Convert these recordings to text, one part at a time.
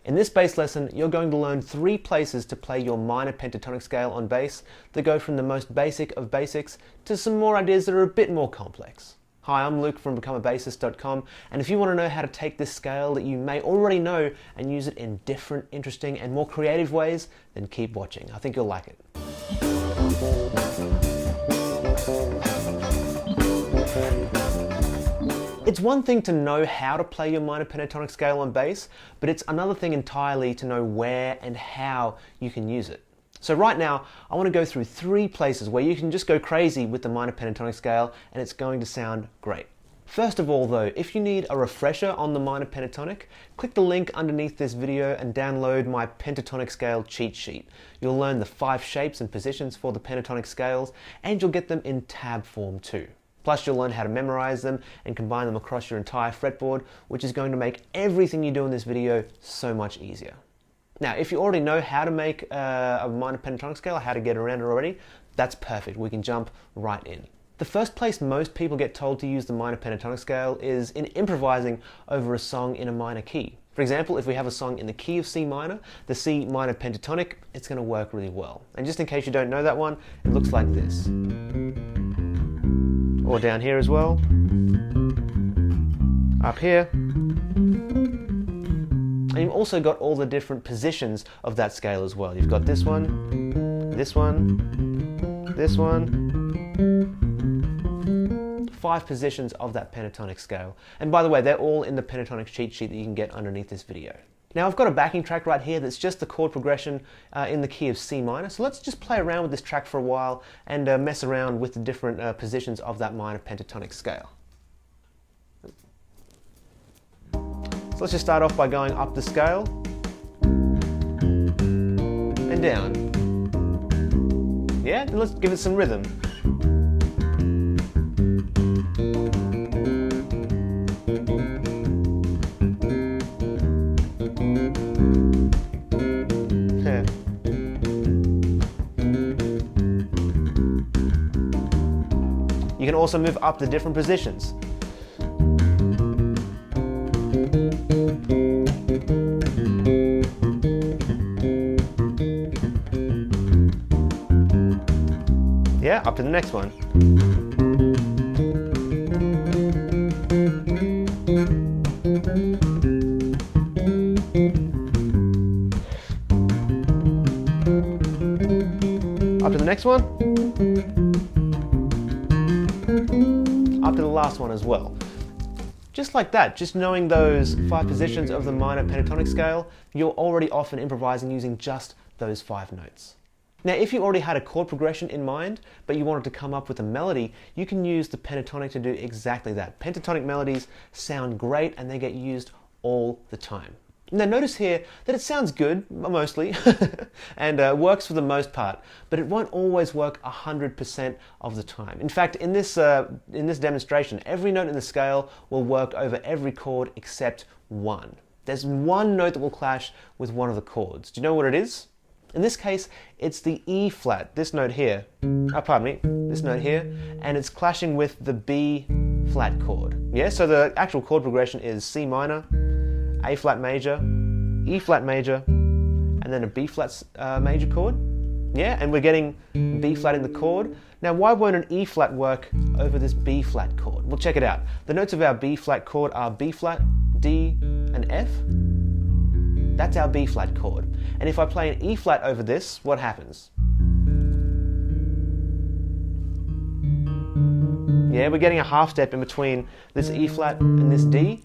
In this bass lesson, you're going to learn 3 places to play your minor pentatonic scale on bass that go from the most basic of basics to some more ideas that are a bit more complex. Hi, I'm Luke from becomeabassist.com, and if you want to know how to take this scale that you may already know and use it in different, interesting, and more creative ways, then keep watching. I think you'll like it. It's one thing to know how to play your minor pentatonic scale on bass, but it's another thing entirely to know where and how you can use it. So right now, I want to go through 3 places where you can just go crazy with the minor pentatonic scale and it's going to sound great. First of all though, if you need a refresher on the minor pentatonic, click the link underneath this video and download my pentatonic scale cheat sheet. You'll learn the 5 shapes and positions for the pentatonic scales, and you'll get them in tab form too. Plus you'll learn how to memorize them and combine them across your entire fretboard, which is going to make everything you do in this video so much easier. Now, if you already know how to make a minor pentatonic scale, or how to get around it already, that's perfect. We can jump right in. The first place most people get told to use the minor pentatonic scale is in improvising over a song in a minor key. For example, if we have a song in the key of C minor, the C minor pentatonic, it's going to work really well. And just in case you don't know that one, it looks like this. Or down here as well, up here, and you've also got all the different positions of that scale as well. You've got this one, this one, this one, 5 positions of that pentatonic scale. And by the way, they're all in the pentatonic cheat sheet that you can get underneath this video. Now I've got a backing track right here that's just the chord progression in the key of C minor, so let's just play around with this track for a while and mess around with the different positions of that minor pentatonic scale. So let's just start off by going up the scale and down. Yeah, and let's give it some rhythm. You can also move up the different positions. Yeah, up to the next one. Up to the next one. Up to the last one as well. Just like that, just knowing those 5 positions of the minor pentatonic scale, you're already off and improvising using just those 5 notes. Now, if you already had a chord progression in mind, but you wanted to come up with a melody, you can use the pentatonic to do exactly that. Pentatonic melodies sound great and they get used all the time. Now notice here that it sounds good, mostly, and works for the most part, but it won't always work 100% of the time. In fact, in this demonstration, every note in the scale will work over every chord except one. There's one note that will clash with one of the chords. Do you know what it is? In this case, it's the E flat, this note here, this note here, and it's clashing with the B flat chord. Yeah, so the actual chord progression is C minor, A flat major, E flat major, and then a B flat major chord. Yeah, and we're getting B flat in the chord. Now why won't an E flat work over this B flat chord? Well, check it out. The notes of our B flat chord are B flat, D, and F. That's our B flat chord. And if I play an E flat over this, what happens? Yeah, we're getting a half step in between this E flat and this D.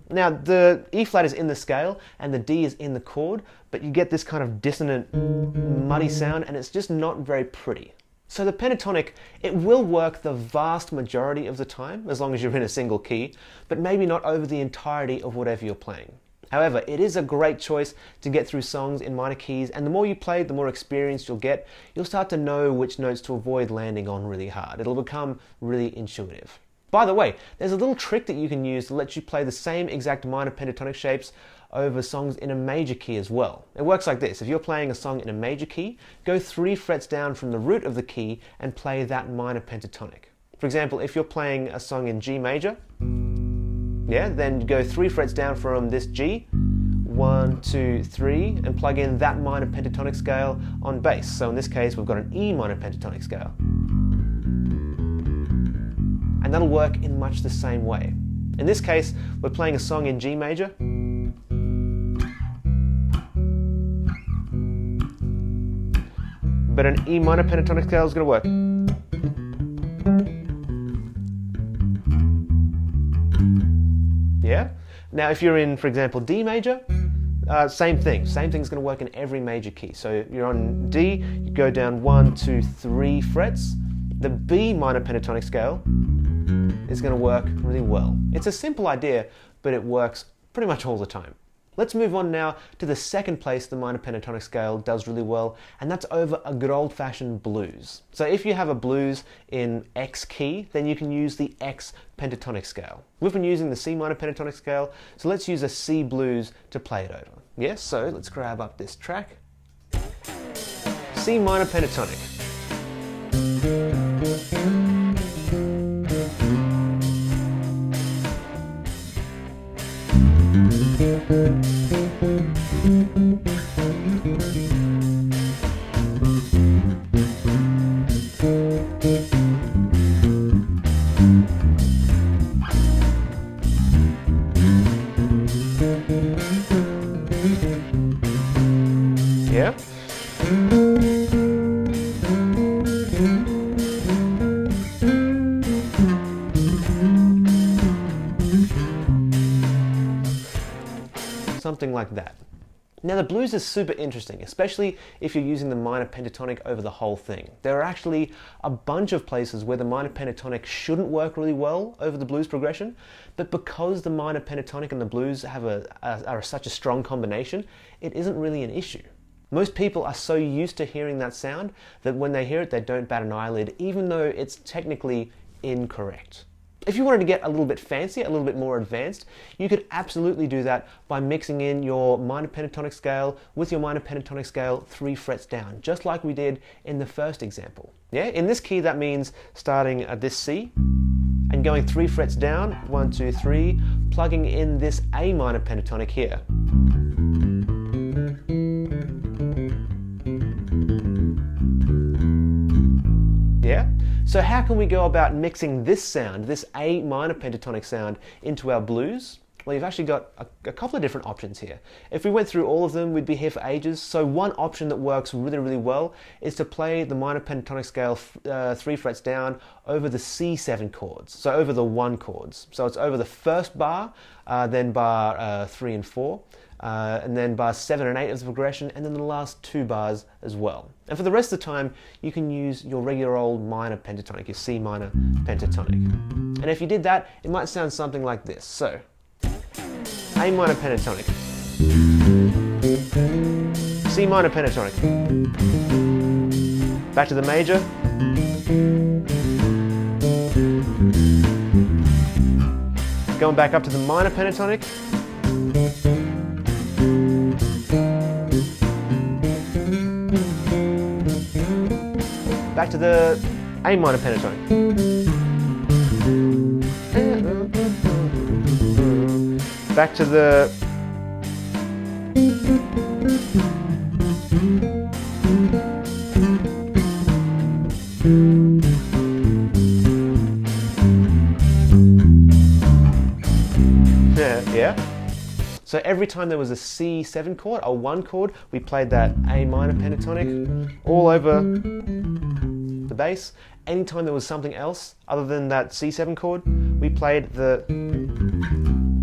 Now the E flat is in the scale and the D is in the chord, but you get this kind of dissonant, muddy sound, and it's just not very pretty. So the pentatonic, it will work the vast majority of the time, as long as you're in a single key, but maybe not over the entirety of whatever you're playing. However, it is a great choice to get through songs in minor keys, and the more you play, the more experience you'll get. You'll start to know which notes to avoid landing on really hard. It'll become really intuitive. By the way, there's a little trick that you can use to let you play the same exact minor pentatonic shapes over songs in a major key as well. It works like this. If you're playing a song in a major key, go 3 frets down from the root of the key and play that minor pentatonic. For example, if you're playing a song in G major, Yeah, then go 3 frets down from this G, 1, 2, 3, and plug in that minor pentatonic scale on bass. So in this case, we've got an E minor pentatonic scale. And that'll work in much the same way. In this case, we're playing a song in G major. But an E minor pentatonic scale is going to work. Yeah? Now if you're in, for example, D major, same thing. Same thing's going to work in every major key. So you're on D, you go down 1, 2, 3 frets. The B minor pentatonic scale is going to work really well. It's a simple idea, but it works pretty much all the time. Let's move on now to the second place the minor pentatonic scale does really well, and that's over a good old-fashioned blues. So if you have a blues in X key, then you can use the X pentatonic scale. We've been using the C minor pentatonic scale, so let's use a C blues to play it over. Yes, so let's grab up this track. C minor pentatonic. Yeah. Something like that. Now the blues is super interesting, especially if you're using the minor pentatonic over the whole thing. There are actually a bunch of places where the minor pentatonic shouldn't work really well over the blues progression, but because the minor pentatonic and the blues have are such a strong combination, it isn't really an issue. Most people are so used to hearing that sound that when they hear it, they don't bat an eyelid, even though it's technically incorrect. If you wanted to get a little bit fancy, a little bit more advanced, you could absolutely do that by mixing in your minor pentatonic scale with your minor pentatonic scale 3 frets down, just like we did in the first example. Yeah, in this key that means starting at this C and going 3 frets down, 1, 2, 3, plugging in this A minor pentatonic here. Yeah? So how can we go about mixing this sound, this A minor pentatonic sound, into our blues? Well, you've actually got a couple of different options here. If we went through all of them, we'd be here for ages. So one option that works really, really well is to play the minor pentatonic scale 3 frets down over the C7 chords, so over the 1 chords. So it's over the first bar, then bar 3 and 4, and then bars 7 and 8 as the progression, and then the last 2 bars as well. And for the rest of the time, you can use your regular old minor pentatonic, your C minor pentatonic. And if you did that, it might sound something like this. So, A minor pentatonic, C minor pentatonic, back to the major, going back up to the minor pentatonic, back to the A minor pentatonic, back to the yeah. So every time there was a C7 chord, a 1 chord, we played that A minor pentatonic all over the bass. Anytime there was something else other than that C7 chord, we played the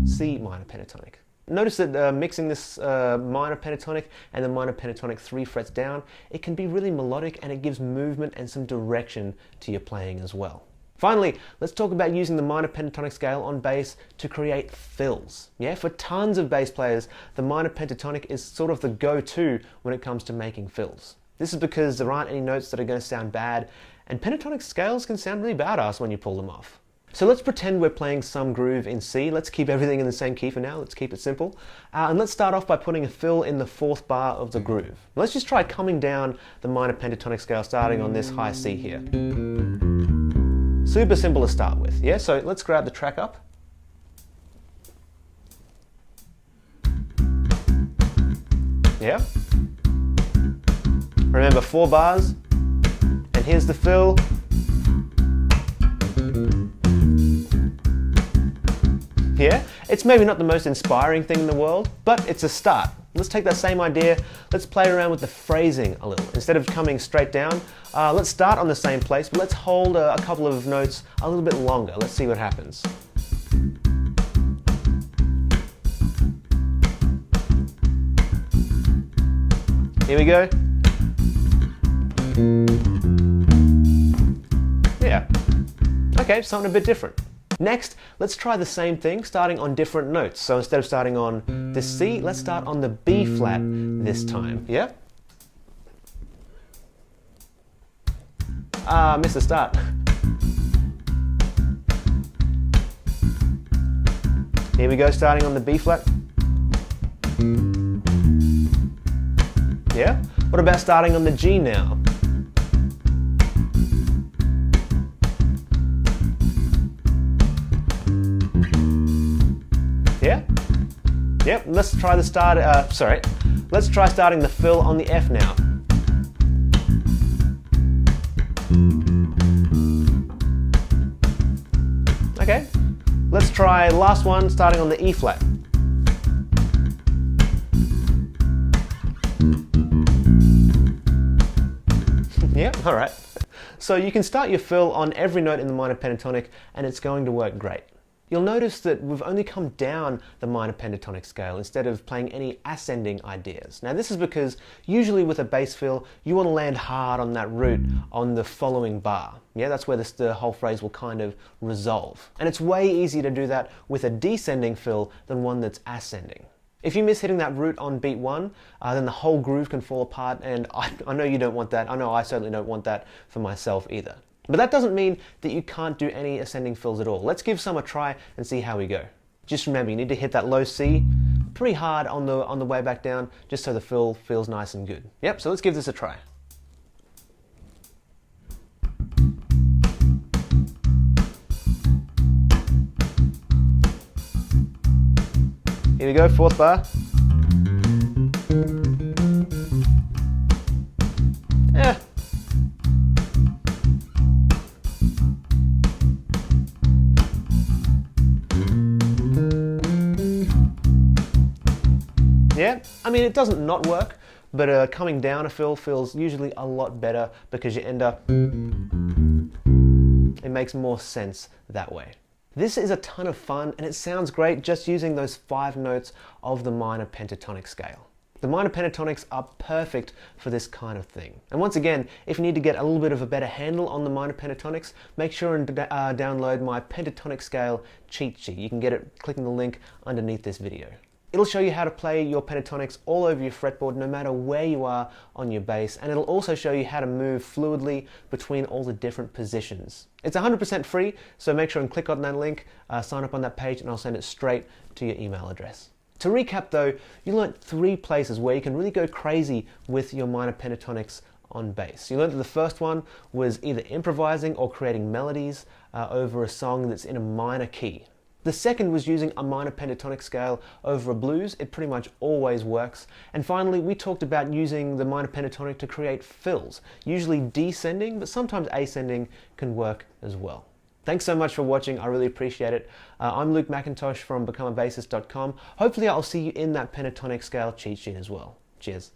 C minor pentatonic. Notice that mixing this minor pentatonic and the minor pentatonic 3 frets down, it can be really melodic and it gives movement and some direction to your playing as well. Finally, let's talk about using the minor pentatonic scale on bass to create fills. Yeah, for tons of bass players, the minor pentatonic is sort of the go-to when it comes to making fills. This is because there aren't any notes that are going to sound bad, and pentatonic scales can sound really badass when you pull them off. So let's pretend we're playing some groove in C. Let's keep everything in the same key for now. Let's keep it simple. And let's start off by putting a fill in the 4th bar of the groove. Let's just try coming down the minor pentatonic scale starting on this high C here. Super simple to start with, yeah? So let's grab the track up. Yeah? Remember, 4 bars, and here's the fill. Yeah? It's maybe not the most inspiring thing in the world, but it's a start. Let's take that same idea, let's play around with the phrasing a little. Instead of coming straight down, let's start on the same place, but let's hold a couple of notes a little bit longer. Let's see what happens. Here we go. Yeah. Okay, something a bit different. Next, let's try the same thing, starting on different notes. So instead of starting on the C, let's start on the B flat this time. Yeah? Missed the start. Here we go, starting on the B flat. Yeah? What about starting on the G now? Yeah? Yep, let's try the start, let's try starting the fill on the F now. Okay, let's try last one starting on the E flat. Yeah, alright. So you can start your fill on every note in the minor pentatonic and it's going to work great. You'll notice that we've only come down the minor pentatonic scale instead of playing any ascending ideas. Now this is because usually with a bass fill, you want to land hard on that root on the following bar. Yeah, that's where the whole phrase will kind of resolve. And it's way easier to do that with a descending fill than one that's ascending. If you miss hitting that root on beat 1, then the whole groove can fall apart, and I know you don't want that. I know I certainly don't want that for myself either. But that doesn't mean that you can't do any ascending fills at all. Let's give some a try and see how we go. Just remember, you need to hit that low C pretty hard on the way back down, just so the fill feels nice and good. Yep, so let's give this a try. Here we go, 4th bar. Yeah. Yeah, I mean, it doesn't not work, but coming down a fill feels usually a lot better because you end up, it makes more sense that way. This is a ton of fun and it sounds great just using those 5 notes of the minor pentatonic scale. The minor pentatonics are perfect for this kind of thing. And once again, if you need to get a little bit of a better handle on the minor pentatonics, make sure and download my pentatonic scale cheat sheet. You can get it clicking the link underneath this video. It'll show you how to play your pentatonics all over your fretboard no matter where you are on your bass, and it'll also show you how to move fluidly between all the different positions. It's 100% free, so make sure and click on that link, sign up on that page, and I'll send it straight to your email address. To recap though, you learnt 3 places where you can really go crazy with your minor pentatonics on bass. You learned that the first one was either improvising or creating melodies over a song that's in a minor key. The second was using a minor pentatonic scale over a blues. It pretty much always works. And finally, we talked about using the minor pentatonic to create fills, usually descending, but sometimes ascending can work as well. Thanks so much for watching. I really appreciate it. I'm Luke McIntosh from becomeabassist.com. Hopefully I'll see you in that pentatonic scale cheat sheet as well. Cheers.